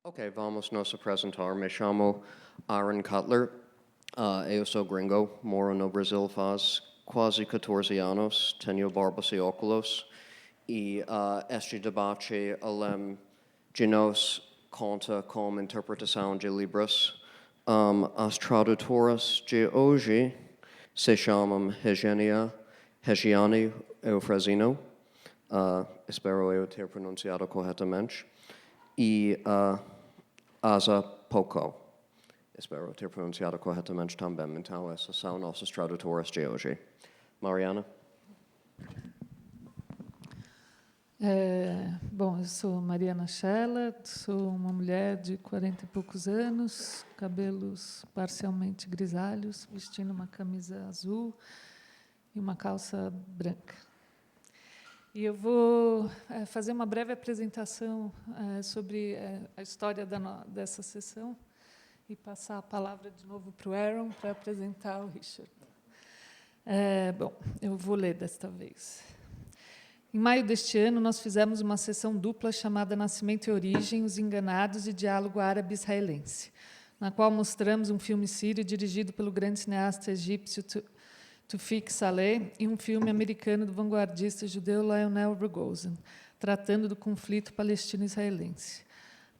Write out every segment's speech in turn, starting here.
Ok, vamos nos apresentar. Me chamo Aaron Cutler. Eu sou gringo, moro no Brasil faz quase 14 anos, tenho barbas e óculos. E este debate de nós conta com interpretação de livros. As tradutoras de hoje se chamam Regiane Eufrazino. Espero eu ter pronunciado corretamente. E Asa Poco. Espero ter pronunciado corretamente também. Então, essas são nossas tradutoras de hoje. Mariana? Bom, eu sou Mariana Scheller, sou uma mulher de 40 e poucos anos, cabelos parcialmente grisalhos, vestindo uma camisa azul e uma calça branca. E eu vou fazer uma breve apresentação sobre a história dessa sessão e passar a palavra de novo para o Aaron para apresentar o Richard. Bom, eu vou ler desta vez. Em maio deste ano, nós fizemos uma sessão dupla chamada Nascimento e Origem, Os Enganados e Diálogo Árabe-Israelense, na qual mostramos um filme sírio dirigido pelo grande cineasta egípcio Tufik Saleh e um filme americano do vanguardista judeu Lionel Rogozin, tratando do conflito palestino-israelense.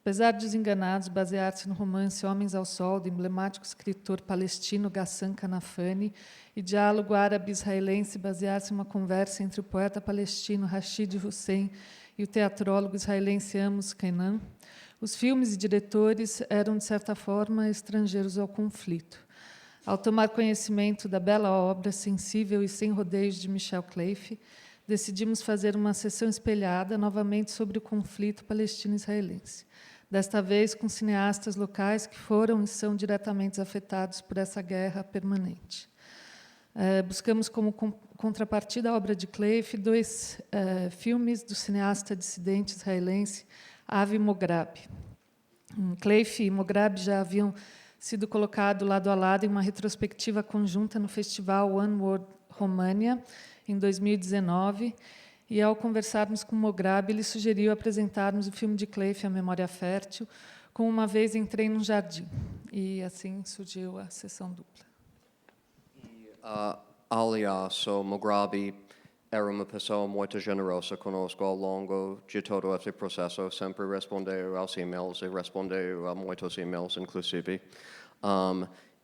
Apesar de Os Enganados basear-se no romance Homens ao Sol, do emblemático escritor palestino Ghassan Kanafani, e Diálogo Árabe-Israelense basear-se em uma conversa entre o poeta palestino Rashid Hussein e o teatrólogo israelense Amos Kenan, os filmes e diretores eram, de certa forma, estrangeiros ao conflito. Ao tomar conhecimento da bela obra sensível e sem rodeios de Michel Cleife, decidimos fazer uma sessão espelhada novamente sobre o conflito palestino-israelense, desta vez com cineastas locais que foram e são diretamente afetados por essa guerra permanente. Buscamos como contrapartida à obra de Cleife dois filmes do cineasta dissidente israelense Avi Mograbi. Cleife e Mograbi já haviam sido colocado lado a lado em uma retrospectiva conjunta no festival One World România, em 2019, e, ao conversarmos com Mograbi, ele sugeriu apresentarmos o filme de Cleife, A Memória Fértil, com Uma Vez Entrei num Jardim. E assim surgiu a sessão dupla. Aliás, o Mograbi era uma pessoa muito generosa conosco ao longo de todo este processo, sempre respondeu aos e-mails e respondeu a muitos e-mails, inclusive.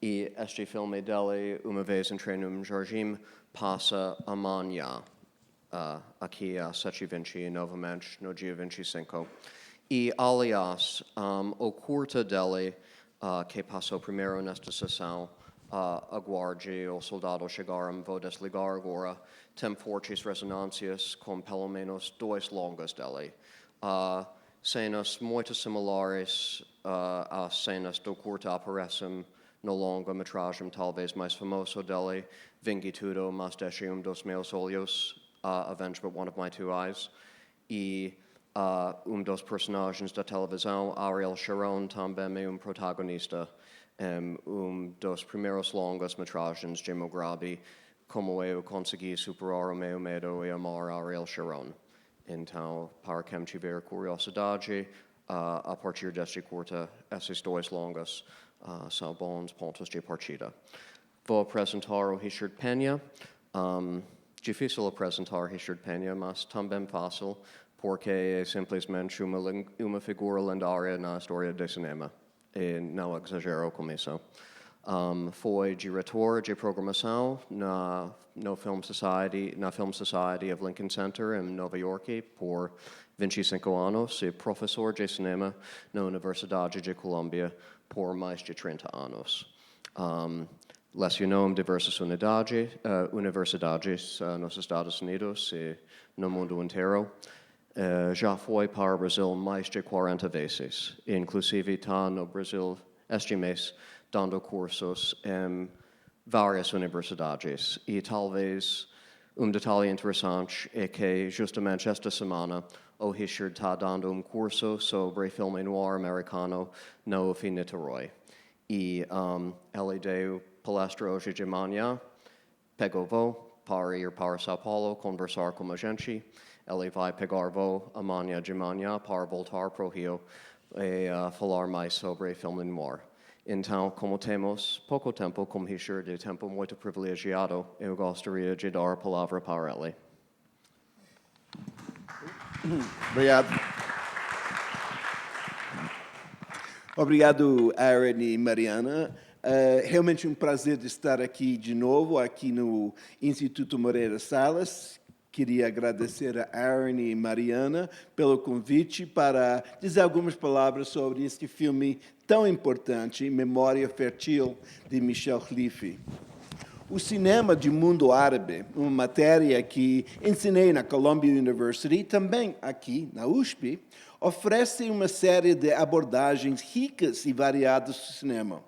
E este filme dele, Uma Vez Entrei num Jardim, passa amanhã, aqui a 7h20, novamente, no dia 25. E, aliás, o curta dele, que passou primeiro nesta sessão, aguarde o soldado chegaram, vou desligar agora, tem fortes ressonâncias com pelo menos 2 longas dele. Cenas muito similares às cenas do curta aparecem no longa-metragem talvez mais famoso dele, Vingue Tudo, mas deixe dos meus olhos, Avenge But One of My Two Eyes. E dos personagens da televisão, Ariel Sharon, também é protagonista. Dos primeiros longas-metragens de Mograbi, como eu consegui superar o meu medo e amar Ariel Sharon. Então, para quem tiver curiosidade, a partir deste curta, esses 2 longas são bons pontos de partida. Vou apresentar o Richard Penha. Difícil apresentar Richard Penha, mas também fácil, porque é simplesmente uma figura lendária na história do cinema. E não exagero com isso. Foi diretor de programação na Film Society of Lincoln Center, em Nova York, por 25 anos, e professor de cinema na Universidade de Colômbia por mais de 30 anos. Lecionou em diversas universidades nos Estados Unidos e no mundo inteiro. Já foi para o Brasil mais de 40 vezes, inclusive está no Brasil este mês dando cursos em várias universidades. E talvez detalhe interessante é que justamente esta semana o Richard está dando curso sobre filme noir americano no UF Niterói. E ele deu palestra hoje de manhã, pegou voo para ir para São Paulo conversar com a gente. Ele vai pegar voo amanhã de manhã para voltar para o Rio falar mais sobre filme noir. Então, como temos pouco tempo, como Richard de tempo muito privilegiado, eu gostaria de dar a palavra para ele. Obrigado. Obrigado, Aaron e Mariana. Realmente um prazer de estar aqui de novo, aqui no Instituto Moreira Salles. Queria agradecer a Aaron e Mariana pelo convite para dizer algumas palavras sobre este filme tão importante, Memória Fértil, de Michel Khalifi. O cinema de mundo árabe, uma matéria que ensinei na Columbia University, também aqui na USP, oferece uma série de abordagens ricas e variadas do cinema.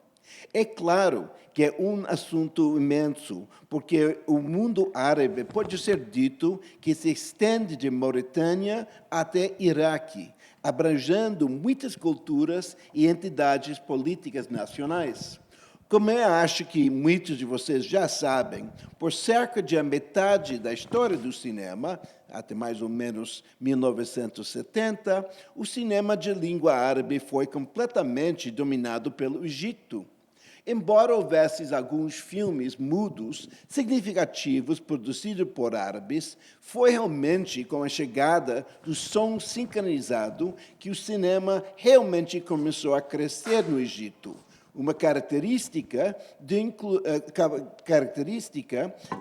É claro que é um assunto imenso, porque o mundo árabe pode ser dito que se estende de Mauritânia até Iraque, abrangendo muitas culturas e entidades políticas nacionais. Como eu acho que muitos de vocês já sabem, por cerca de a metade da história do cinema, até mais ou menos 1970, o cinema de língua árabe foi completamente dominado pelo Egito. Embora houvesse alguns filmes mudos significativos produzidos por árabes, foi realmente com a chegada do som sincronizado que o cinema realmente começou a crescer no Egito. Uma característica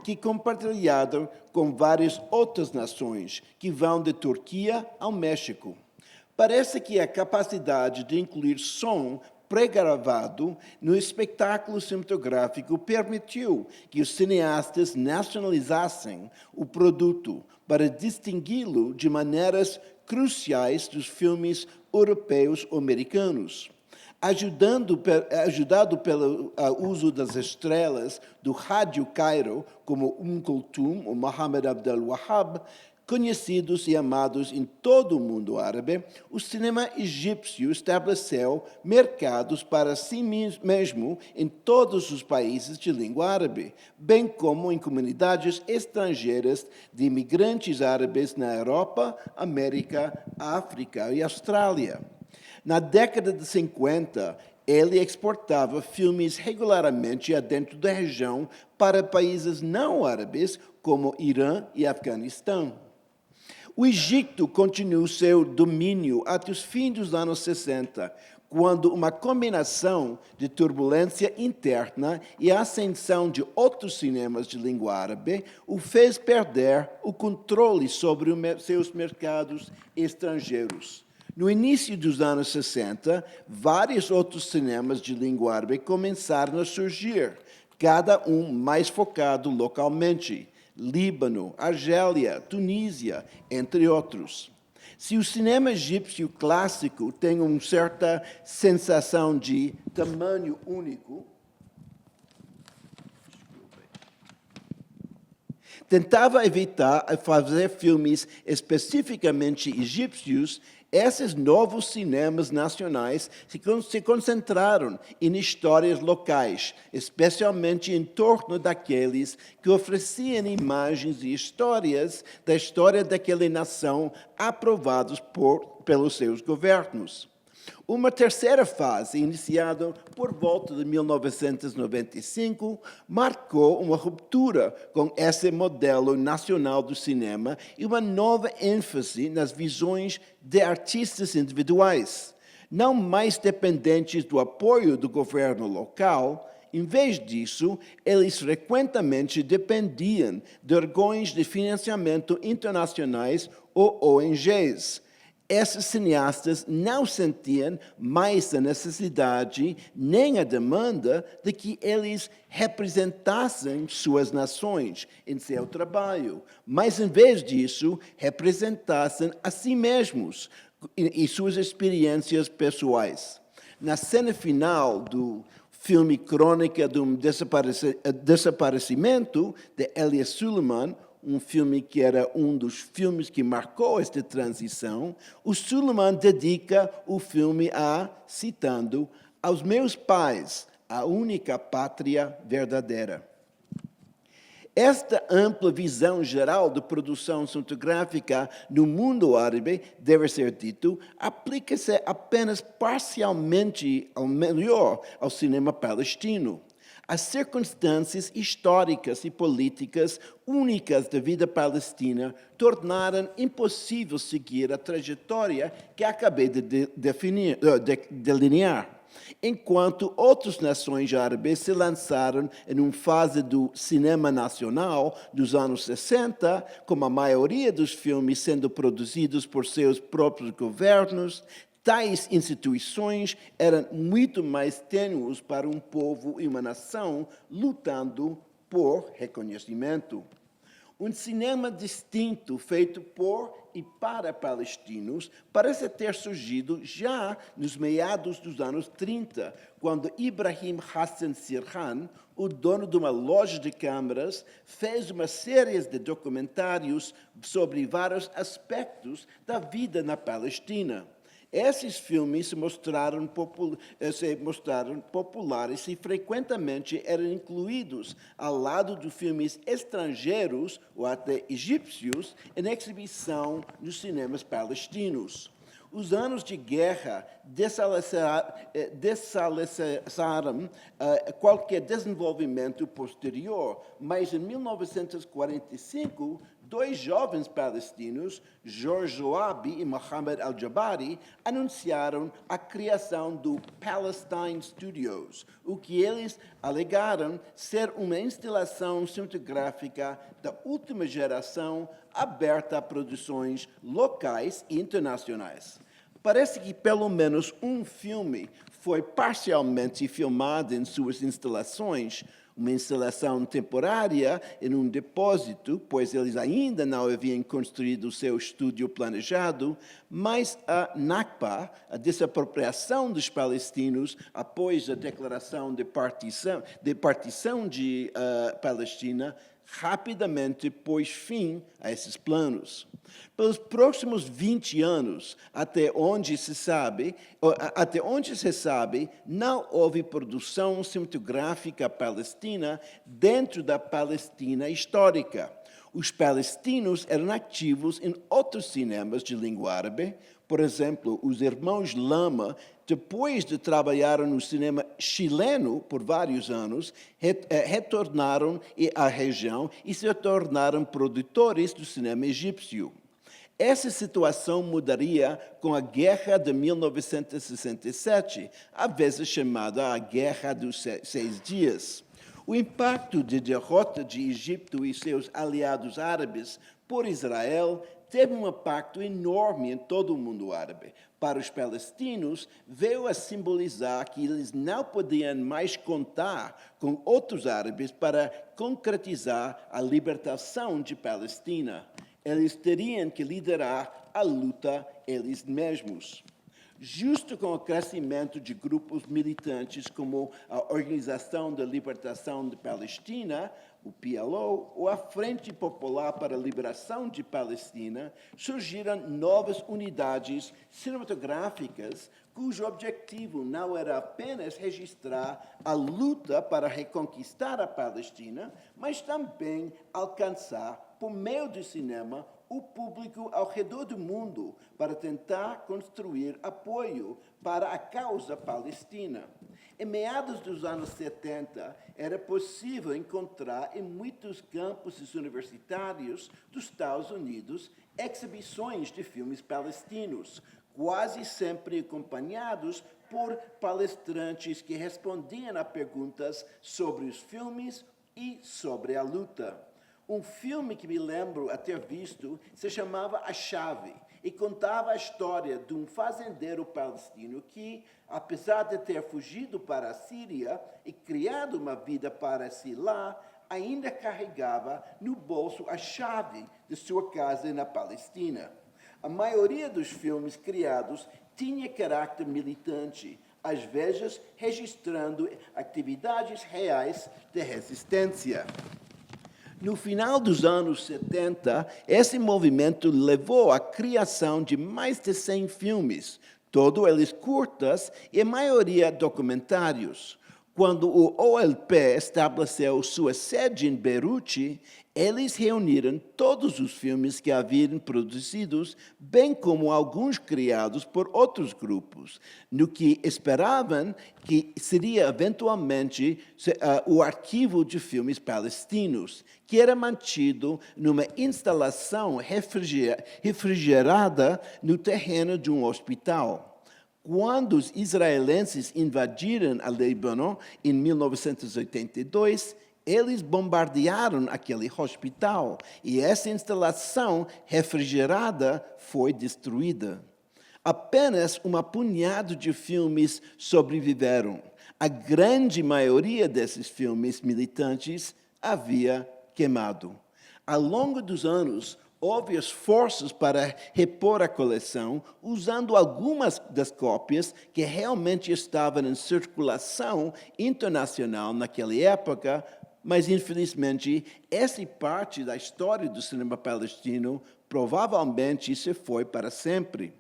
que é compartilhada com várias outras nações, que vão de Turquia ao México. Parece que a capacidade de incluir som pré-gravado no espetáculo cinematográfico permitiu que os cineastas nacionalizassem o produto para distingui-lo de maneiras cruciais dos filmes europeus ou americanos. Ajudado pelo uso das estrelas do Rádio Cairo, como Kulthum ou Mohammed Abdel Wahab, conhecidos e amados em todo o mundo árabe, o cinema egípcio estabeleceu mercados para si mesmo em todos os países de língua árabe, bem como em comunidades estrangeiras de imigrantes árabes na Europa, América, África e Austrália. Na década de 50, ele exportava filmes regularmente adentro da região para países não árabes, como Irã e Afeganistão. O Egito continuou seu domínio até os fins dos anos 60, quando uma combinação de turbulência interna e a ascensão de outros cinemas de língua árabe o fez perder o controle sobre seus mercados estrangeiros. No início dos anos 60, vários outros cinemas de língua árabe começaram a surgir, cada um mais focado localmente. Líbano, Argélia, Tunísia, entre outros. Se o cinema egípcio clássico tem uma certa sensação de tamanho único, tentava evitar fazer filmes especificamente egípcios. Esses novos cinemas nacionais se concentraram em histórias locais, especialmente em torno daqueles que ofereciam imagens e histórias da história daquela nação aprovados pelos seus governos. Uma terceira fase, iniciada por volta de 1995, marcou uma ruptura com esse modelo nacional do cinema e uma nova ênfase nas visões de artistas individuais, não mais dependentes do apoio do governo local. Em vez disso, eles frequentemente dependiam de órgãos de financiamento internacionais ou ONGs. Esses cineastas não sentiam mais a necessidade nem a demanda de que eles representassem suas nações em seu trabalho, mas, em vez disso, representassem a si mesmos e suas experiências pessoais. Na cena final do filme Crônica de um Desaparecimento, de Elias Suleiman, um filme que era um dos filmes que marcou esta transição, o Suleiman dedica o filme citando, aos meus pais, a única pátria verdadeira. Esta ampla visão geral de produção cinematográfica no mundo árabe, deve ser dito, aplica-se apenas parcialmente, ao melhor, ao cinema palestino. As circunstâncias históricas e políticas únicas da vida palestina tornaram impossível seguir a trajetória que acabei de delinear. Enquanto outras nações árabes se lançaram em uma fase do cinema nacional dos anos 60, com a maioria dos filmes sendo produzidos por seus próprios governos, tais instituições eram muito mais tênues para um povo e uma nação lutando por reconhecimento. Um cinema distinto, feito por e para palestinos, parece ter surgido já nos meados dos anos 30, quando Ibrahim Hassan Sirhan, o dono de uma loja de câmeras, fez uma série de documentários sobre vários aspectos da vida na Palestina. Esses filmes se mostraram populares e frequentemente eram incluídos ao lado de filmes estrangeiros ou até egípcios em exibição nos cinemas palestinos. Os anos de guerra dessalarizaram qualquer desenvolvimento posterior, mas em 1945, dois jovens palestinos, George Zoabi e Mohammed Al-Jabari, anunciaram a criação do Palestine Studios, o que eles alegaram ser uma instalação cinematográfica da última geração aberta a produções locais e internacionais. Parece que pelo menos um filme foi parcialmente filmado em suas instalações, uma instalação temporária em um depósito, pois eles ainda não haviam construído o seu estúdio planejado, mas a Nakba, a desapropriação dos palestinos após a declaração de partição de Palestina, rapidamente pôs fim a esses planos. Pelos próximos 20 anos, até onde se sabe, não houve produção cinematográfica palestina dentro da Palestina histórica. Os palestinos eram ativos em outros cinemas de língua árabe. Por exemplo, os irmãos Lama, depois de trabalhar no cinema chileno por vários anos, retornaram à região e se tornaram produtores do cinema egípcio. Essa situação mudaria com a Guerra de 1967, às vezes chamada a Guerra dos Seis Dias. O impacto de derrota de Egito e seus aliados árabes por Israel teve um impacto enorme em todo o mundo árabe. Para os palestinos, veio a simbolizar que eles não podiam mais contar com outros árabes para concretizar a libertação de Palestina. Eles teriam que liderar a luta eles mesmos. Justo com o crescimento de grupos militantes como a Organização da Libertação de Palestina, o PLO, ou a Frente Popular para a Liberação de Palestina, surgiram novas unidades cinematográficas cujo objetivo não era apenas registrar a luta para reconquistar a Palestina, mas também alcançar, por meio do cinema, o público ao redor do mundo para tentar construir apoio para a causa palestina. Em meados dos anos 70, era possível encontrar em muitos campuses universitários dos Estados Unidos exibições de filmes palestinos, quase sempre acompanhados por palestrantes que respondiam a perguntas sobre os filmes e sobre a luta. Um filme que me lembro a ter visto se chamava A Chave e contava a história de um fazendeiro palestino que, apesar de ter fugido para a Síria e criado uma vida para si lá, ainda carregava no bolso a chave de sua casa na Palestina. A maioria dos filmes criados tinha caráter militante, às vezes registrando atividades reais de resistência. No final dos anos 70, esse movimento levou à criação de mais de 100 filmes, todos eles curtas e a maioria documentários. Quando o OLP estabeleceu sua sede em Beirute, eles reuniram todos os filmes que haviam produzidos, bem como alguns criados por outros grupos, no que esperavam que seria eventualmente o arquivo de filmes palestinos, que era mantido numa instalação refrigerada no terreno de um hospital. Quando os israelenses invadiram o Líbano em 1982, eles bombardearam aquele hospital e essa instalação refrigerada foi destruída. Apenas uma punhado de filmes sobreviveram. A grande maioria desses filmes militantes havia queimado. Ao longo dos anos, houve esforços para repor a coleção, usando algumas das cópias que realmente estavam em circulação internacional naquela época, mas, infelizmente, essa parte da história do cinema palestino provavelmente se foi para sempre.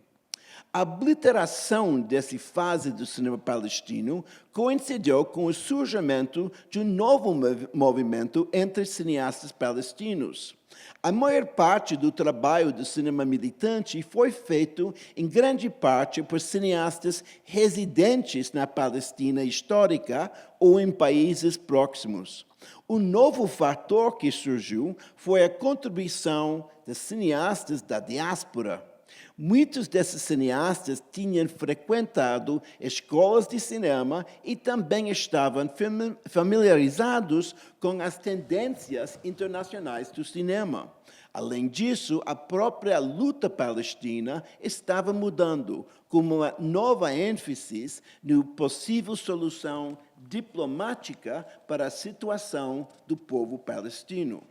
A obliteração dessa fase do cinema palestino coincidiu com o surgimento de um novo movimento entre cineastas palestinos. A maior parte do trabalho do cinema militante foi feito, em grande parte, por cineastas residentes na Palestina histórica ou em países próximos. Um novo fator que surgiu foi a contribuição de cineastas da diáspora. Muitos desses cineastas tinham frequentado escolas de cinema e também estavam familiarizados com as tendências internacionais do cinema. Além disso, a própria luta palestina estava mudando, com uma nova ênfase na possível solução diplomática para a situação do povo palestino.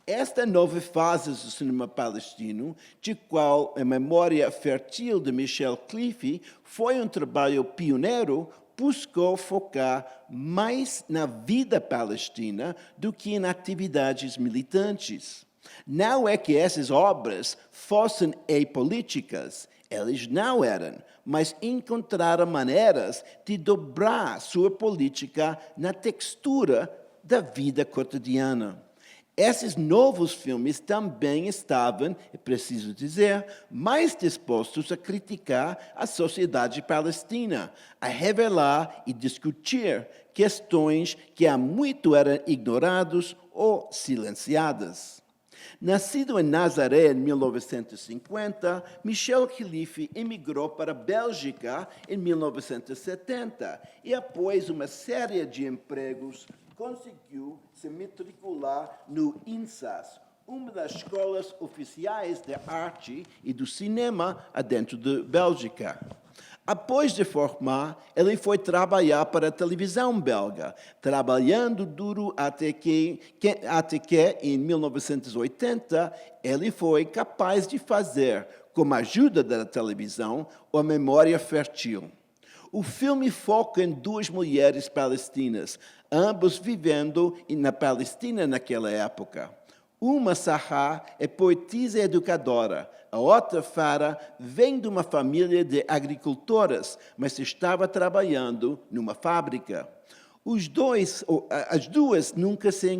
Esta nova fase do cinema palestino, de qual a memória fértil de Michel Cliffy foi um trabalho pioneiro, buscou focar mais na vida palestina do que em atividades militantes. Não é que essas obras fossem apolíticas, elas não eram, mas encontraram maneiras de dobrar sua política na textura da vida cotidiana. Esses novos filmes também estavam, é preciso dizer, mais dispostos a criticar a sociedade palestina, a revelar e discutir questões que há muito eram ignoradas ou silenciadas. Nascido em Nazaré em 1950, Michel Khalifi emigrou para a Bélgica em 1970 e, após uma série de empregos, conseguiu se matricular no INSAS, uma das escolas oficiais de arte e do cinema dentro da Bélgica. Após de formar, ele foi trabalhar para a televisão belga, trabalhando duro até que em 1980, ele foi capaz de fazer, com a ajuda da televisão, a Memória Fértil. O filme foca em duas mulheres palestinas, ambas vivendo na Palestina naquela época. Uma, Sahar, é poetisa e educadora. A outra, Farah, vem de uma família de agricultoras, mas estava trabalhando numa fábrica. As duas nunca se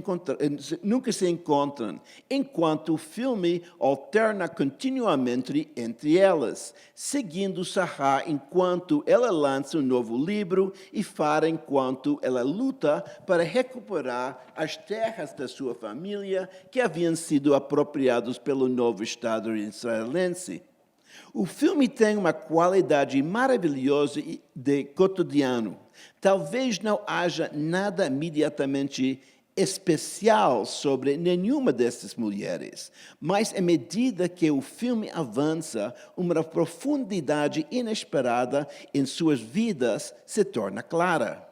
encontram, enquanto o filme alterna continuamente entre elas, seguindo Sahar enquanto ela lança um novo livro e Farah enquanto ela luta para recuperar as terras da sua família que haviam sido apropriadas pelo novo Estado israelense. O filme tem uma qualidade maravilhosa de cotidiano. Talvez não haja nada imediatamente especial sobre nenhuma dessas mulheres, mas à medida que o filme avança, uma profundidade inesperada em suas vidas se torna clara.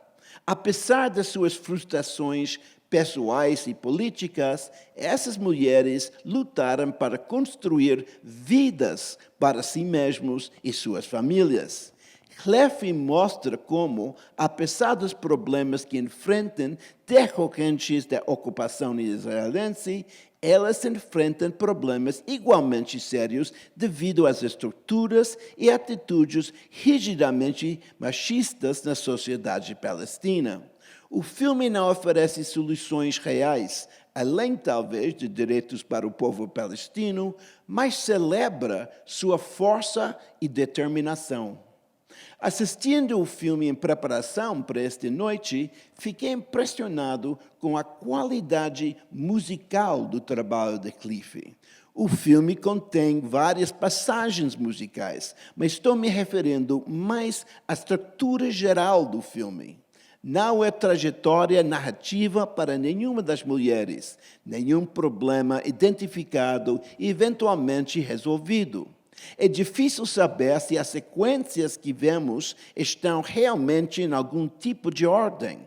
Apesar das suas frustrações pessoais e políticas, essas mulheres lutaram para construir vidas para si mesmos e suas famílias. Cleffi mostra como, apesar dos problemas que enfrentam decorrentes da ocupação israelense, elas enfrentam problemas igualmente sérios devido às estruturas e atitudes rigidamente machistas na sociedade palestina. O filme não oferece soluções reais, além, talvez, de direitos para o povo palestino, mas celebra sua força e determinação. Assistindo o filme em preparação para esta noite, fiquei impressionado com a qualidade musical do trabalho de Cleffi. O filme contém várias passagens musicais, mas estou me referindo mais à estrutura geral do filme. Não é trajetória narrativa para nenhuma das mulheres, nenhum problema identificado e eventualmente resolvido. É difícil saber se as sequências que vemos estão realmente em algum tipo de ordem.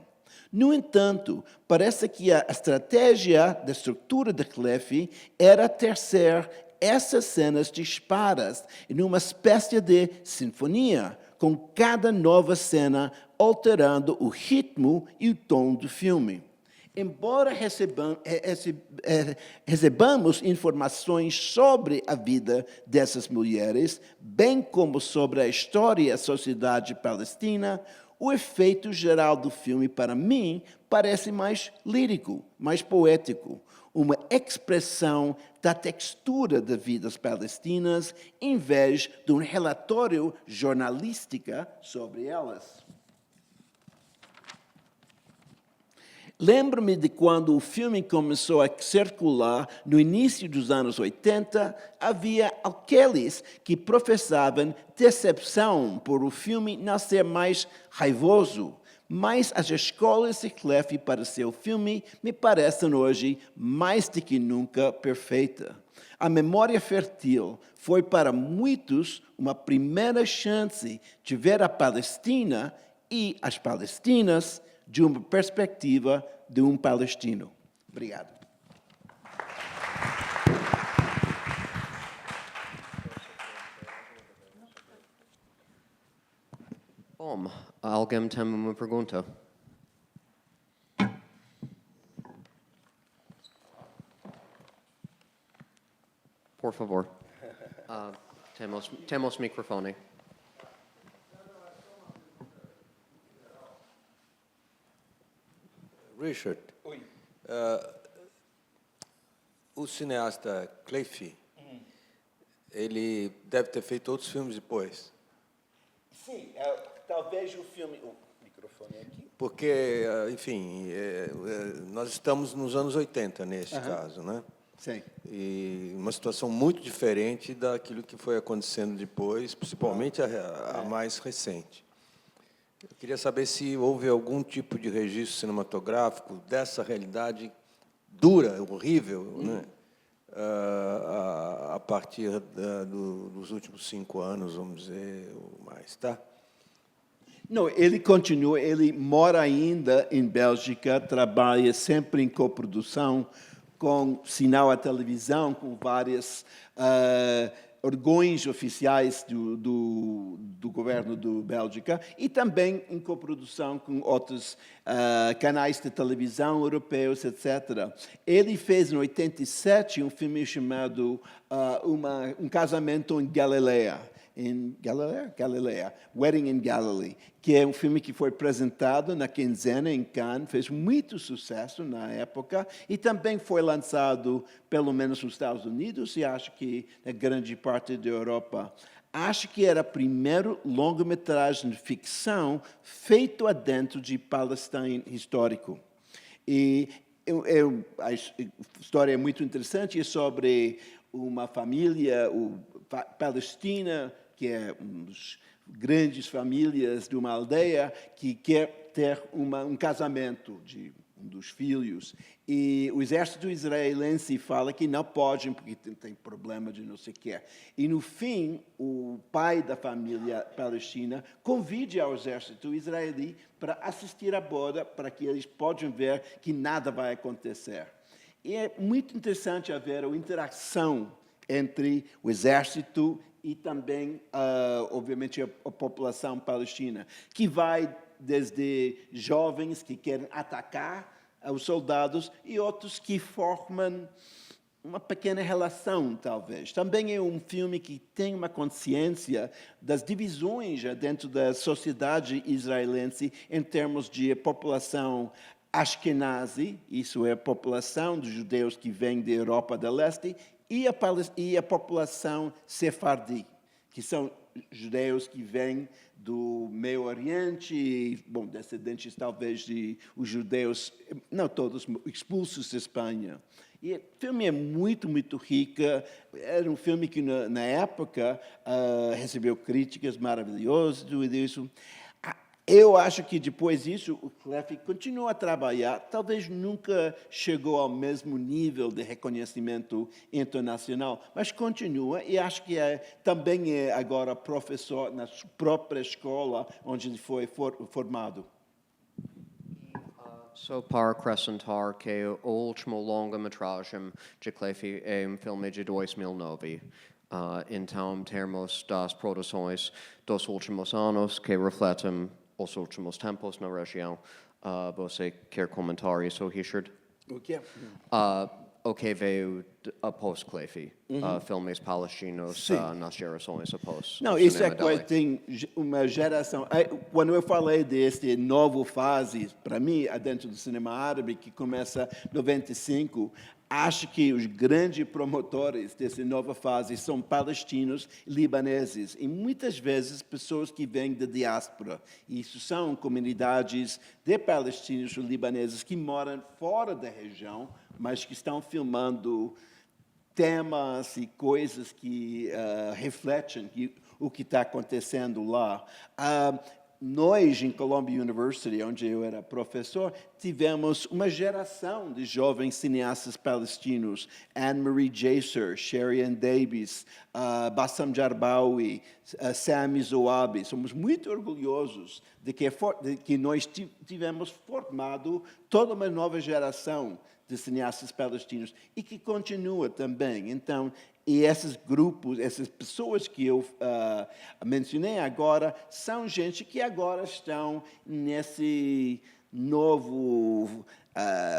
No entanto, parece que a estratégia da estrutura de Cleffi era tecer essas cenas dispares em uma espécie de sinfonia, com cada nova cena alterando o ritmo e o tom do filme. Embora recebamos informações sobre a vida dessas mulheres, bem como sobre a história e a sociedade palestina, o efeito geral do filme, para mim, parece mais lírico, mais poético, uma expressão da textura das vidas palestinas, em vez de um relatório jornalístico sobre elas. Lembro-me de quando o filme começou a circular no início dos anos 80, havia aqueles que professavam decepção por o filme não ser mais raivoso, mas as escolhas de Cleffi para seu filme me parecem hoje mais do que nunca perfeitas. A Memória Fértil foi para muitos uma primeira chance de ver a Palestina e as palestinas de uma perspectiva de um palestino. Obrigado. Bom, alguém tem uma pergunta? Por favor. Temos microfone. Richard, o cineasta Cleffi, ele deve ter feito outros filmes depois. Sim, talvez o filme... O microfone aqui. Porque, enfim, nós estamos nos anos 80, nesse caso, né? Sim. E uma situação muito diferente daquilo que foi acontecendo depois, principalmente a mais recente. Eu queria saber se houve algum tipo de registro cinematográfico dessa realidade dura, horrível, né? A partir dos últimos 5 anos, vamos dizer, ou mais, tá? Não, ele continua, ele mora ainda em Bélgica, trabalha sempre em coprodução com sinal à televisão, com vários órgãos oficiais do governo da Bélgica e também em coprodução com outros canais de televisão europeus, etc. Ele fez, em 87, um filme chamado Um Casamento em Galileia. Galileia, Wedding in Galilee, que é um filme que foi apresentado na quinzena em Cannes, fez muito sucesso na época e também foi lançado, pelo menos nos Estados Unidos e acho que na grande parte da Europa. Acho que era o primeiro longa-metragem de ficção feito adentro de Palestina histórico. E a história é muito interessante, é sobre uma família palestina, que é uma das grandes famílias de uma aldeia, que quer ter um casamento de um dos filhos. E o exército israelense fala que não podem, porque tem problema de não sei o quê. E, no fim, o pai da família palestina convida ao exército israelita para assistir à boda, para que eles possam ver que nada vai acontecer. E é muito interessante ver a interação entre o exército e também, obviamente, a população palestina, que vai desde jovens que querem atacar os soldados e outros que formam uma pequena relação, talvez. Também é um filme que tem uma consciência das divisões dentro da sociedade israelense em termos de população Ashkenazi, isso é a população dos judeus que vêm da Europa do Leste, e a população Sefardi, que são judeus que vêm do Meio Oriente, bom, descendentes talvez de os judeus, não todos, expulsos da Espanha. E o filme é muito, muito rica. Era um filme que, na época, recebeu críticas maravilhosas, tudo isso. Eu acho que, depois disso, o Clef continua a trabalhar. Talvez nunca chegou ao mesmo nível de reconhecimento internacional, mas continua. E acho que também é agora professor na sua própria escola, onde ele foi formado. So para acrescentar que o último longa-metragem de Clefi é filme de 2009. Então, temos das produções dos últimos anos que refletem os últimos tempos na região. Você quer comentar isso, Richard? O quê? O que veio após Clefi, filmes palestinos nas gerações após. Não, o isso é cinema coisa, tem uma geração. Quando eu falei deste novo fase, para mim, dentro do cinema árabe, que começa em 95, acho que os grandes promotores dessa nova fase são palestinos e libaneses, e muitas vezes pessoas que vêm da diáspora. Isso são comunidades de palestinos e libaneses que moram fora da região, mas que estão filmando temas e coisas que refletem o que está acontecendo lá. Nós, em Columbia University, onde eu era professor, tivemos uma geração de jovens cineastas palestinos, Anne-Marie Jaser, Sherian Davis, Bassam Jarbawi, Sami Zoabi. Somos muito orgulhosos de que nós tivemos formado toda uma nova geração de cineastas palestinos e que continua também. Então, e esses grupos, essas pessoas que eu mencionei agora, são gente que agora estão nesse novo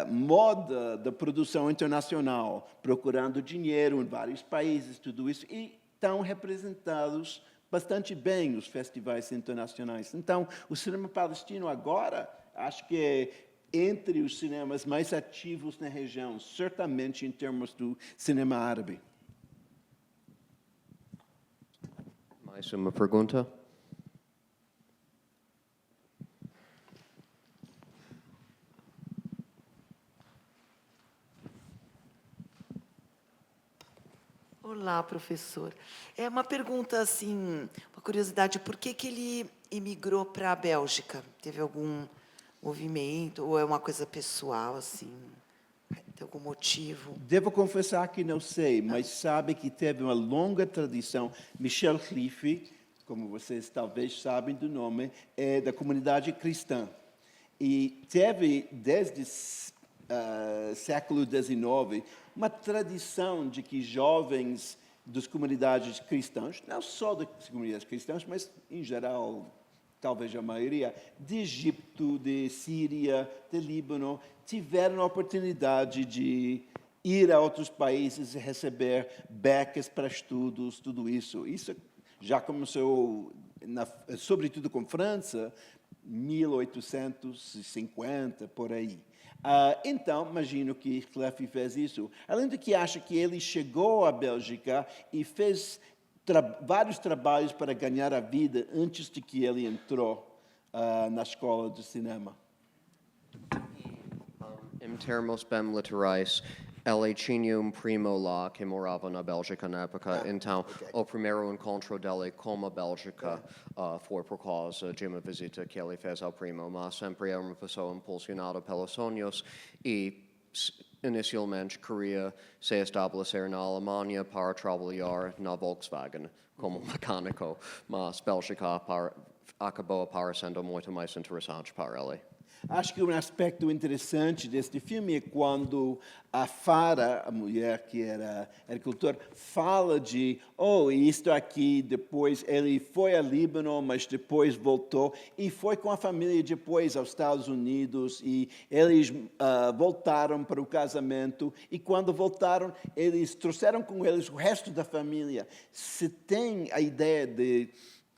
moda da produção internacional, procurando dinheiro em vários países, tudo isso, e estão representados bastante bem nos festivais internacionais. Então, o cinema palestino agora, acho que é entre os cinemas mais ativos na região, certamente em termos do cinema árabe. Mais uma pergunta? Olá, professor. É uma pergunta, assim, uma curiosidade, por que ele emigrou para a Bélgica? Teve algum movimento, ou é uma coisa pessoal, assim? Tem algum motivo? Devo confessar que não sei, mas sabe que teve uma longa tradição. Michel Khlifi, como vocês talvez sabem do nome, é da comunidade cristã. E teve, desde século XIX, uma tradição de que jovens das comunidades cristãs, não só das comunidades cristãs, mas, em geral, talvez a maioria, de Egito, de Síria, de Líbano, tiveram a oportunidade de ir a outros países e receber becas para estudos, tudo isso. Isso já começou, sobretudo com França, 1850, por aí. Então, imagino que Clef fez isso. Além do que acho que ele chegou à Bélgica e fez vários trabalhos para ganhar a vida antes de que ele entrou na escola de cinema. Em termos bem literais, ele tinha primo lá que morava na Bélgica na época, então o primeiro encontro dele com a Bélgica foi por causa de uma visita que ele fez ao primo, mas sempre era uma pessoa impulsionada pelos sonhos e inicialmente queria se estabelecer na Alemanha para trabalhar na Volkswagen como mecânico, mas Bélgica acabou aparecendo muito mais interessante para ele. Acho que um aspecto interessante deste filme é quando a Farah, a mulher que era agricultora, fala de, isto aqui, depois ele foi ao Líbano, mas depois voltou, e foi com a família depois aos Estados Unidos, e eles voltaram para o casamento, e quando voltaram, eles trouxeram com eles o resto da família. Se tem a ideia de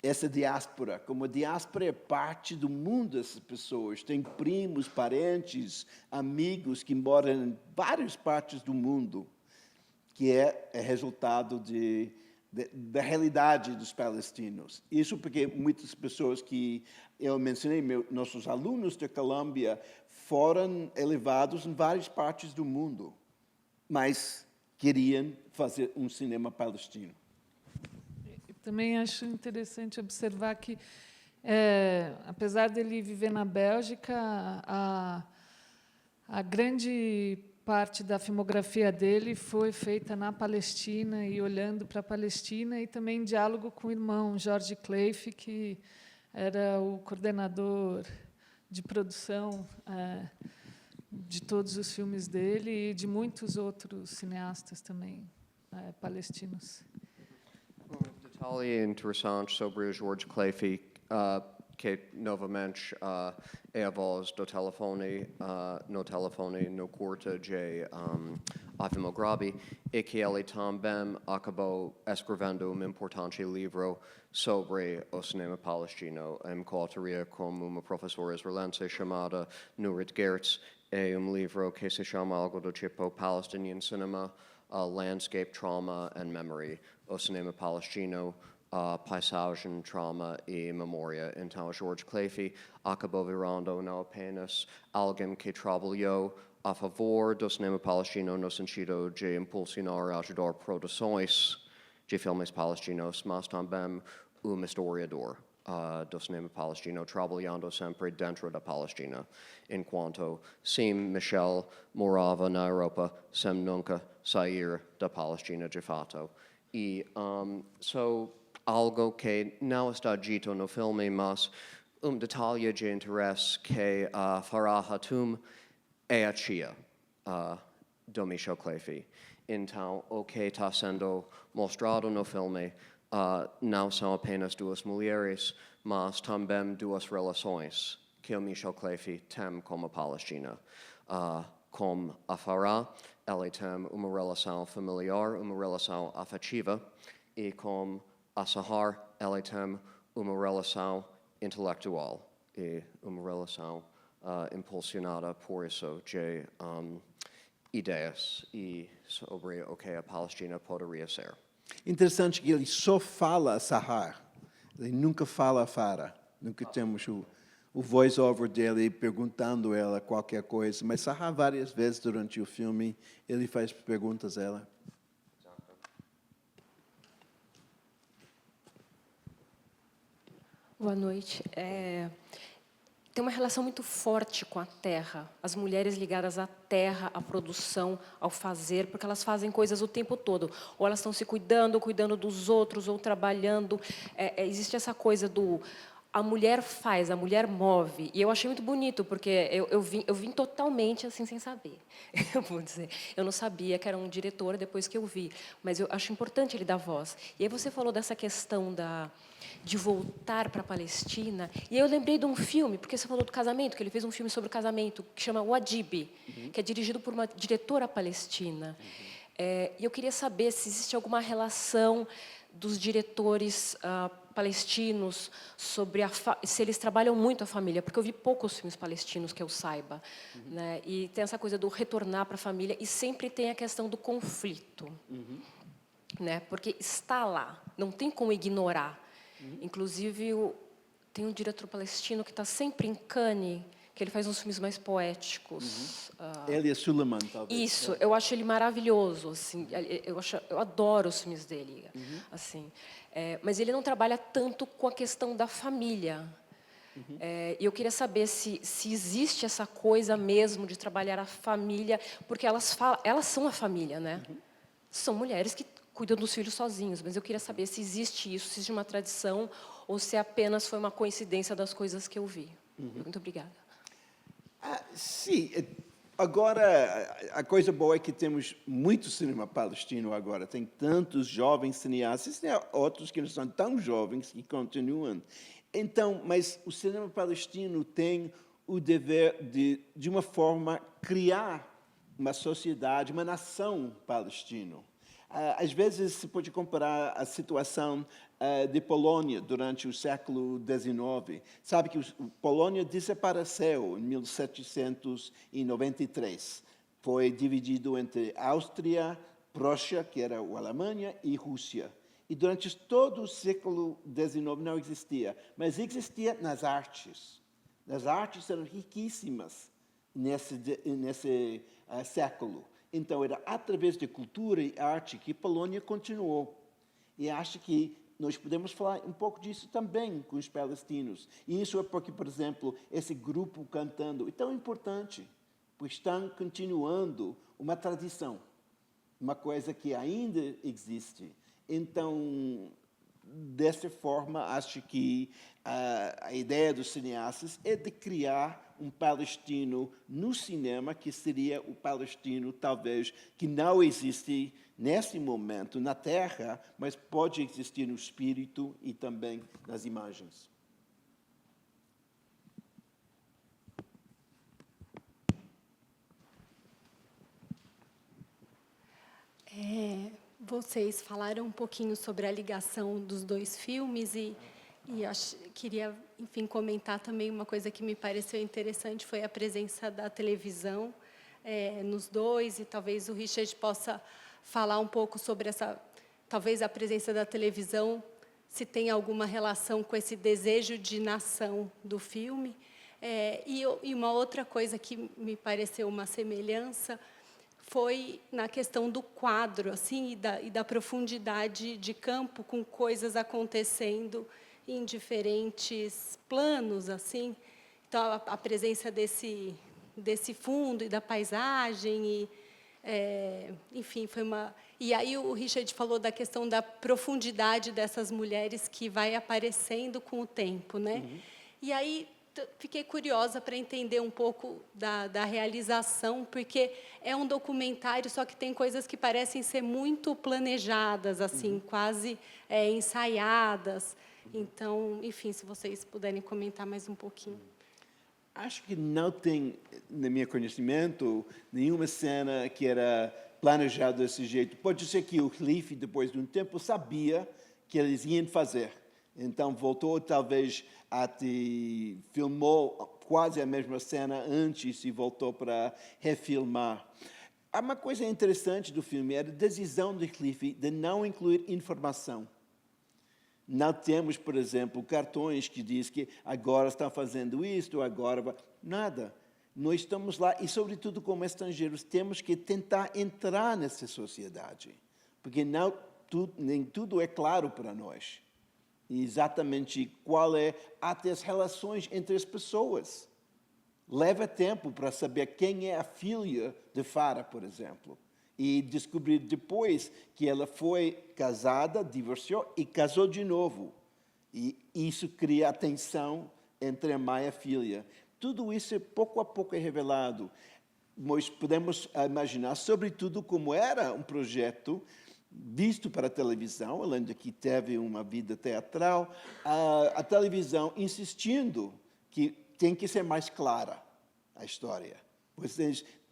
essa diáspora, como a diáspora é parte do mundo dessas pessoas, tem primos, parentes, amigos que moram em várias partes do mundo, que é resultado da realidade dos palestinos. Isso porque muitas pessoas que eu mencionei, nossos alunos da Colômbia, foram elevados em várias partes do mundo, mas queriam fazer um cinema palestino. Também acho interessante observar que, apesar dele viver na Bélgica, a grande parte da filmografia dele foi feita na Palestina e olhando para a Palestina, e também em diálogo com o irmão Jorge Cleif, que era o coordenador de produção de todos os filmes dele e de muitos outros cineastas também palestinos. Detalhe interessante sobre o Jorge Cleif, que novamente é a voz do telefone, no curta de Avi Mograbi, e que ele também acabou escrevendo importante livro sobre o cinema palestino, em coautoria com uma professora israelense chamada Nurit Gertz, e livro que se chama algo do tipo Palestinian Cinema, Landscape, Trauma and Memory, o cinema palestino, paisagem, trauma e memória. Então, Jorge Cleif acabou virando não apenas alguém que trabalhou a favor do cinema palestino no sentido de impulsionar e ajudar produções de filmes palestinos, mas também historiador do cinema palestino, trabalhando sempre dentro da Palestina, enquanto sem Michel morava na Europa, sem nunca sair da Palestina de fato. E algo que não está dito no filme, mas detalhe de interesse que Farah Hatoum é a tia do Michel Cleif. Então, o que está sendo mostrado no filme não são apenas duas mulheres, mas também duas relações que o Michel Cleif tem com a Palestina. Com a Farah, ela tem uma relação familiar, uma relação afetiva, e com a Sahar, ela tem uma relação intelectual e uma relação impulsionada por isso de ideias e sobre o que a Palestina poderia ser. Interessante que ele só fala a Sahar, ele nunca fala a Farah. Nunca temos o voice-over dele perguntando a ela qualquer coisa, mas Sahar várias vezes durante o filme ele faz perguntas a ela. Boa noite. Tem uma relação muito forte com a terra. As mulheres ligadas à terra, à produção, ao fazer, porque elas fazem coisas o tempo todo. Ou elas estão se cuidando, cuidando dos outros, ou trabalhando. Existe essa coisa do... A mulher faz, a mulher move. E eu achei muito bonito, porque eu vim totalmente assim, sem saber. Eu vou dizer, eu não sabia que era um diretor depois que eu vi. Mas eu acho importante ele dar voz. E aí você falou dessa questão de voltar para a Palestina. E eu lembrei de um filme, porque você falou do casamento, que ele fez um filme sobre o casamento, que chama O Adib, que é dirigido por uma diretora palestina. E eu queria saber se existe alguma relação dos diretores palestinos sobre se eles trabalham muito a família, porque eu vi poucos filmes palestinos que eu saiba, né? E tem essa coisa do retornar para a família, e sempre tem a questão do conflito, né? Porque está lá, não tem como ignorar. Inclusive, tem um diretor palestino que está sempre em Cannes, que ele faz uns filmes mais poéticos. Elia Suleiman, talvez. Isso, eu acho ele maravilhoso. Assim, eu adoro os filmes dele. Assim, mas ele não trabalha tanto com a questão da família. E eu queria saber se existe essa coisa mesmo de trabalhar a família, porque elas são a família, né? São mulheres que cuidam dos filhos sozinhos, mas eu queria saber se existe isso, se existe uma tradição, ou se apenas foi uma coincidência das coisas que eu vi. Muito obrigada. Sim, agora a coisa boa é que temos muito cinema palestino agora. Tem tantos jovens cineastas, tem outros que não são tão jovens que continuam. Então, mas o cinema palestino tem o dever de uma forma, criar uma sociedade, uma nação palestina. Às vezes se pode comparar a situação de Polônia durante o século XIX. Sabe que a Polônia desapareceu em 1793. Foi dividido entre Áustria, Prússia, que era a Alemanha, e Rússia. E durante todo o século XIX não existia, mas existia nas artes. As artes eram riquíssimas nesse século. Então, era através de cultura e arte que Polônia continuou. E acho que nós podemos falar um pouco disso também com os palestinos. E isso é porque, por exemplo, esse grupo cantando é tão importante, pois estão continuando uma tradição, uma coisa que ainda existe. Então, dessa forma, acho que a ideia dos cineastas é de criar um palestino no cinema, que seria o palestino, talvez, que não existe nesse momento na Terra, mas pode existir no espírito e também nas imagens. Vocês falaram um pouquinho sobre a ligação dos dois filmes e queria, enfim, comentar também uma coisa que me pareceu interessante, foi a presença da televisão nos dois, e talvez o Richard possa falar um pouco sobre talvez a presença da televisão, se tem alguma relação com esse desejo de nação do filme. E uma outra coisa que me pareceu uma semelhança foi na questão do quadro, assim, e da profundidade de campo, com coisas acontecendo em diferentes planos, assim. Então, a presença desse fundo e da paisagem, enfim, foi uma... E aí o Richard falou da questão da profundidade dessas mulheres que vai aparecendo com o tempo, né? Uhum. E aí fiquei curiosa para entender um pouco da realização, porque é um documentário, só que tem coisas que parecem ser muito planejadas, assim, quase ensaiadas. Então, enfim, se vocês puderem comentar mais um pouquinho. Acho que não tem, no meu conhecimento, nenhuma cena que era planejada desse jeito. Pode ser que o Cliff, depois de um tempo, sabia que eles iam fazer. Então, voltou, talvez, filmou quase a mesma cena antes e voltou para refilmar. Há uma coisa interessante do filme, era a decisão de Cliff de não incluir informação. Não temos, por exemplo, cartões que diz que agora estão fazendo isto, agora... Nada. Nós estamos lá, e, sobretudo, como estrangeiros, temos que tentar entrar nessa sociedade, porque nem tudo é claro para nós. E exatamente qual é até as relações entre as pessoas. Leva tempo para saber quem é a filha de Farah, por exemplo. E descobrir depois que ela foi casada, divorciou e casou de novo. E isso cria a tensão entre a mãe e a filha. Tudo isso, pouco a pouco, é revelado. Nós podemos imaginar, sobretudo, como era um projeto visto para a televisão, além de que teve uma vida teatral, a televisão insistindo que tem que ser mais clara a história. Pois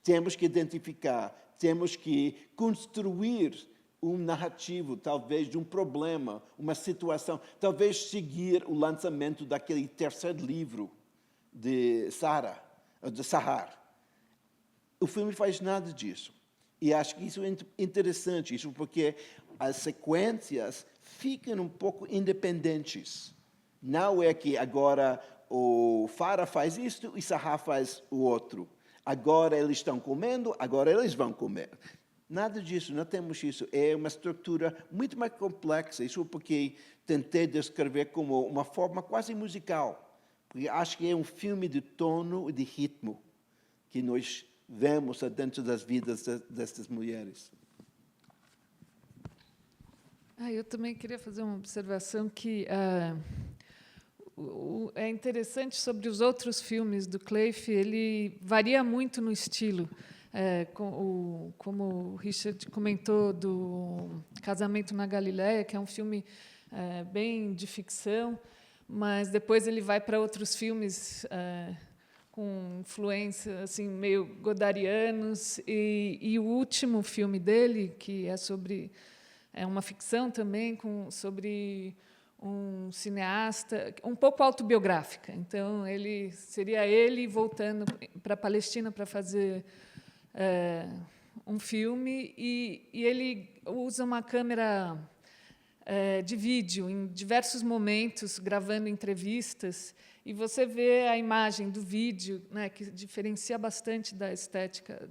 temos que identificar, temos que construir um narrativo, talvez, de um problema, uma situação, talvez seguir o lançamento daquele terceiro livro de Sahar. O filme faz nada disso. E acho que isso é interessante, isso porque as sequências ficam um pouco independentes. Não é que agora o Farah faz isto e Sahar faz o outro. Agora eles estão comendo, agora eles vão comer. Nada disso, não temos isso. É uma estrutura muito mais complexa. Isso porque tentei descrever como uma forma quase musical. Porque acho que é um filme de tono e de ritmo que nós vemos dentro das vidas dessas mulheres. Eu também queria fazer uma observação que é interessante sobre os outros filmes do Clay, ele varia muito no estilo. Como o Richard comentou, do Casamento na Galileia, que é um filme bem de ficção, mas depois ele vai para outros filmes com influência assim, meio godarianos. E o último filme dele, que é uma ficção também, sobre um cineasta, um pouco autobiográfica. Então, seria ele voltando para a Palestina para fazer um filme, e ele usa uma câmera de vídeo em diversos momentos, gravando entrevistas, e você vê a imagem do vídeo, né, que diferencia bastante da estética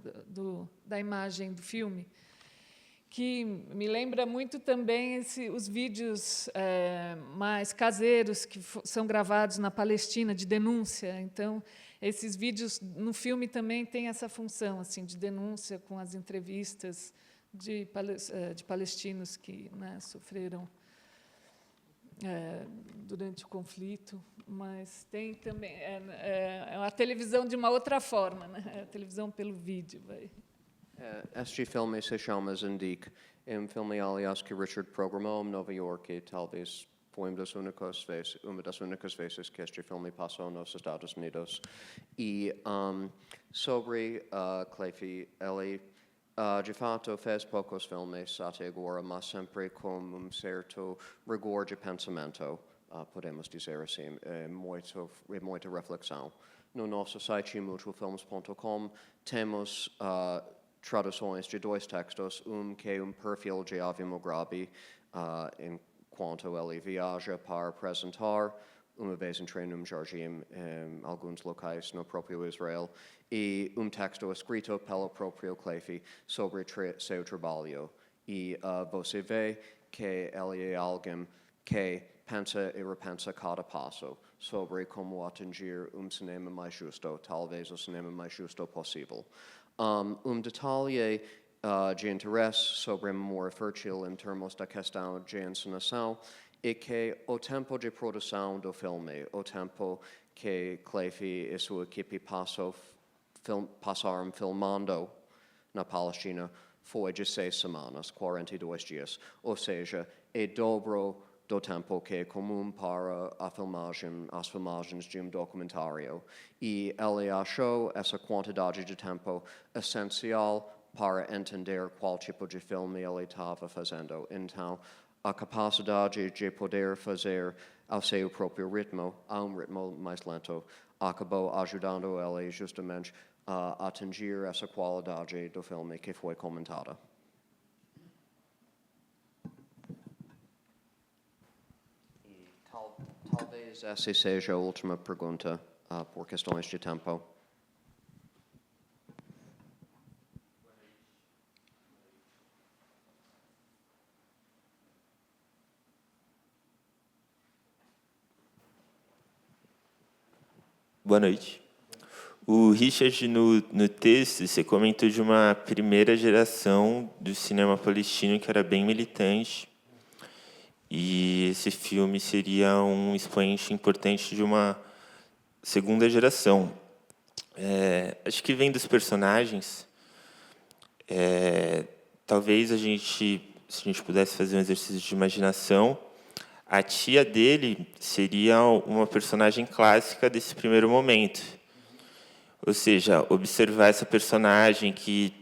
da imagem do filme, que me lembra muito também os vídeos mais caseiros que são gravados na Palestina, de denúncia. Então, esses vídeos no filme também têm essa função assim, de denúncia, com as entrevistas de palestinos que, né, sofreram durante o conflito. Mas tem também a televisão de uma outra forma, né? A televisão pelo vídeo. Este filme se chama Zindiq. É filme, aliás, que Richard programou em Nova York, e talvez foi uma das únicas vezes que este filme passou nos Estados Unidos. E sobre Clay, ele, de fato, fez poucos filmes até agora, mas sempre com certo rigor de pensamento, podemos dizer assim, muita reflexão. No nosso site, mutualfilms.com, temos traduções de 2 textos, que é perfil de Avi Mograbi, enquanto ele viaja para apresentar, uma vez entrei num jardim em alguns locais no próprio Israel, e texto escrito pelo próprio Clay sobre seu trabalho. E você vê que ele é alguém que pensa e repensa cada passo sobre como atingir cinema mais justo, talvez o cinema mais justo possível. Detalhe de interesse sobre a memória fértil em termos da questão de encenação é que o tempo de produção do filme, o tempo que Clay e sua equipe passaram filmando na Palestina, foi de 6 semanas, 42 dias. Ou seja, é dobro do tempo que é comum para as filmagens de documentário. E ele achou essa quantidade de tempo essencial para entender qual tipo de filme ele estava fazendo. Então, a capacidade de poder fazer ao seu próprio ritmo, a ritmo mais lento, acabou ajudando ele justamente a atingir essa qualidade do filme que foi comentada. Talvez essa seja a última pergunta, por questões de tempo. Boa noite. O Richard, no texto, você comentou de uma primeira geração do cinema palestino que era bem militante, e esse filme seria um expoente importante de uma segunda geração. Acho que vem dos personagens. Talvez se a gente pudesse fazer um exercício de imaginação, a tia dele seria uma personagem clássica desse primeiro momento. Ou seja, observar essa personagem que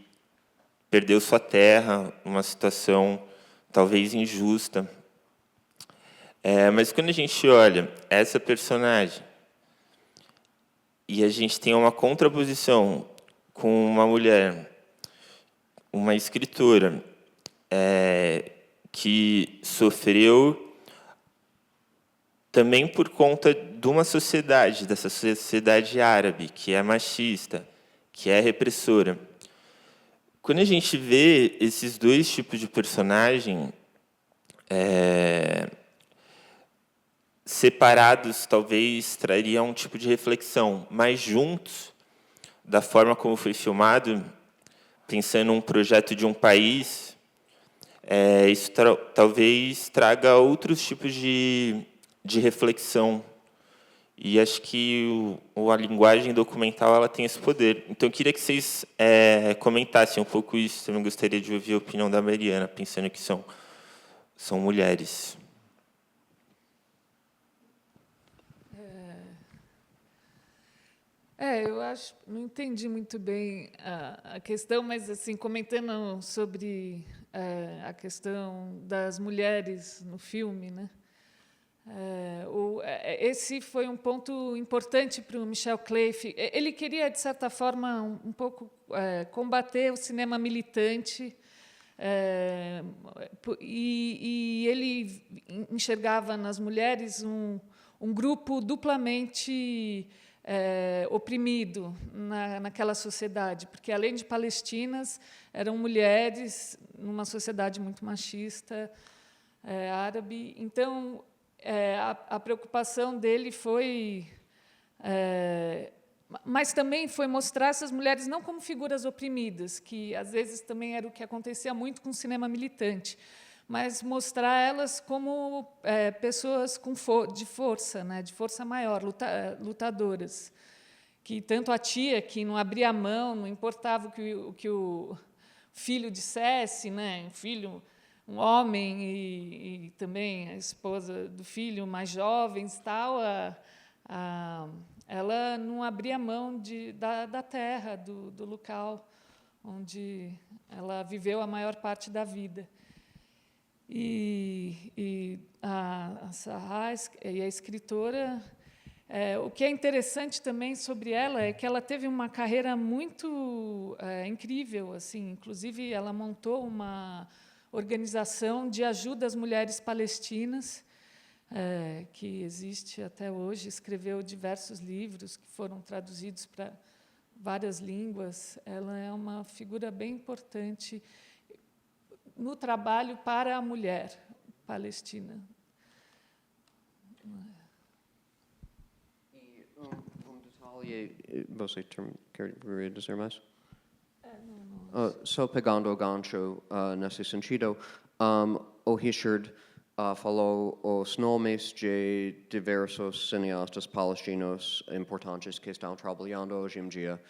perdeu sua terra, uma situação talvez injusta. Mas quando a gente olha essa personagem e a gente tem uma contraposição com uma mulher, uma escritora, que sofreu também por conta de uma sociedade, dessa sociedade árabe, que é machista, que é repressora. Quando a gente vê esses 2 tipos de personagem separados, talvez traria um tipo de reflexão, mas juntos, da forma como foi filmado, pensando num projeto de um país, isso talvez traga outros tipos de reflexão E acho que a linguagem documental ela tem esse poder. Então, eu queria que vocês comentassem um pouco isso. Também gostaria de ouvir a opinião da Mariana, pensando que são mulheres. Eu acho, não entendi muito bem a questão, mas assim, comentando sobre a questão das mulheres no filme, né? Esse foi um ponto importante para o Michel Clayf. Ele queria, de certa forma, um pouco combater o cinema militante, e ele enxergava nas mulheres um grupo duplamente oprimido naquela sociedade, porque, além de palestinas, eram mulheres numa sociedade muito machista, árabe. Então, a preocupação dele foi... mas também foi mostrar essas mulheres não como figuras oprimidas, que, às vezes, também era o que acontecia muito com o cinema militante, mas mostrar elas como pessoas de força, né, de força maior, lutadoras. Que tanto a tia, que não abria mão, não importava o que o filho dissesse, né, um homem e também a esposa do filho, mais jovens, tal, ela não abria mão da terra, do local onde ela viveu a maior parte da vida. E a Sahar, e a escritora, o que é interessante também sobre ela é que ela teve uma carreira muito incrível. Assim, inclusive, ela montou uma organização de ajuda às mulheres palestinas, que existe até hoje, escreveu diversos livros que foram traduzidos para várias línguas. Ela é uma figura bem importante no trabalho para a mulher palestina. Detalhe, você queria dizer mais? Só pegando o gancho nesse sentido, o Richard falou os nomes de diversos cineastas palestinos importantes que estão trabalhando hoje em dia,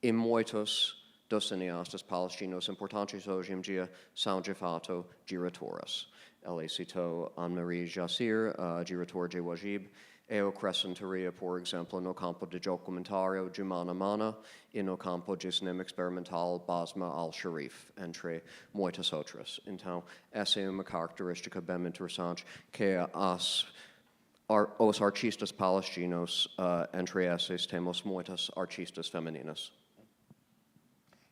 e muitos dos cineastas palestinos importantes hoje em dia são, de fato, diretoras. Ele citou Anne-Marie Jassir, diretora de Wajib. Eu acrescentaria, por exemplo, no campo de documentário, Jumana Mana, e no campo de cinema experimental, Basma Al-Sharif, entre muitas outras. Então, essa é uma característica bem interessante, que os artistas palestinos, entre esses, temos muitas artistas femininas.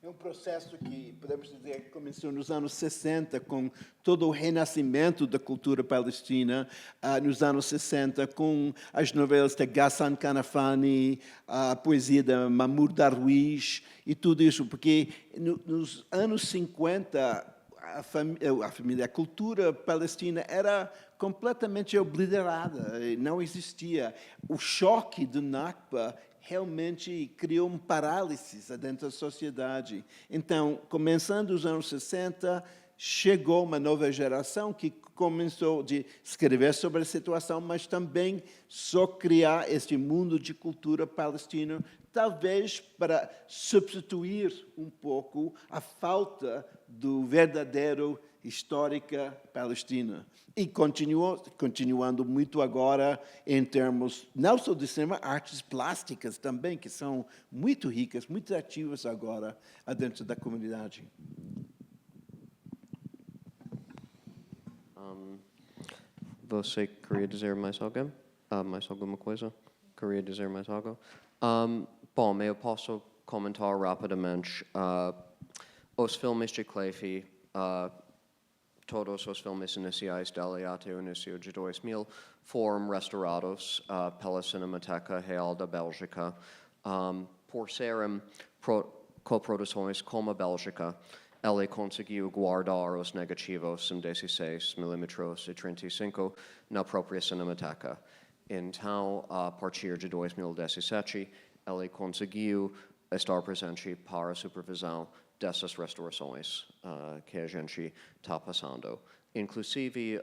É um processo que, podemos dizer, que começou nos anos 60, com todo o renascimento da cultura palestina, nos anos 60, com as novelas de Ghassan Kanafani, a poesia de Mahmoud Darwish e tudo isso, porque nos anos 50, a cultura palestina era completamente obliterada, não existia. O choque do Nakba realmente criou uma parálise dentro da sociedade. Então, começando os anos 60, chegou uma nova geração que começou a escrever sobre a situação, mas também só criar este mundo de cultura palestina, talvez para substituir um pouco a falta do verdadeiro histórica palestina. E continuando muito agora em termos, não só de cinema, artes plásticas também, que são muito ricas, muito ativas agora dentro da comunidade. Você queria dizer mais alguém? Mais alguma coisa? Queria dizer mais algo? Bom, eu posso comentar rapidamente. Os filmes de Clayf, todos os filmes iniciais dele até o início de 2000 foram restaurados pela Cinemateca Real da Bélgica. Por serem coproduções com a Bélgica, ele conseguiu guardar os negativos em 16mm e 35 na própria Cinemateca. Então, a partir de 2017, ele conseguiu estar presente para a supervisão dessas restaurações que a gente está passando. Inclusive,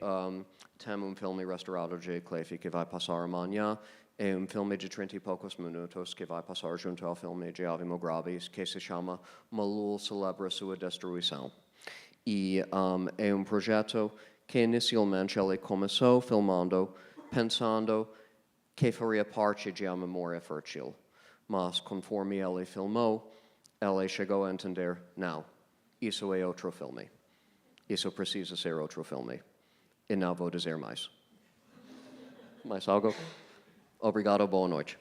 tem filme restaurado de Clayf que vai passar amanhã, É filme de 30 e poucos minutos que vai passar junto ao filme de Ave Mugrabi, que se chama Malul Celebra Sua Destruição. E é projeto que inicialmente ele começou filmando, pensando que faria parte de A Memória Fértil. Mas conforme ele filmou, ele chegou a entender, não, isso é outro filme. Isso precisa ser outro filme. E não vou dizer mais. Mais algo? Obrigado, boa noite.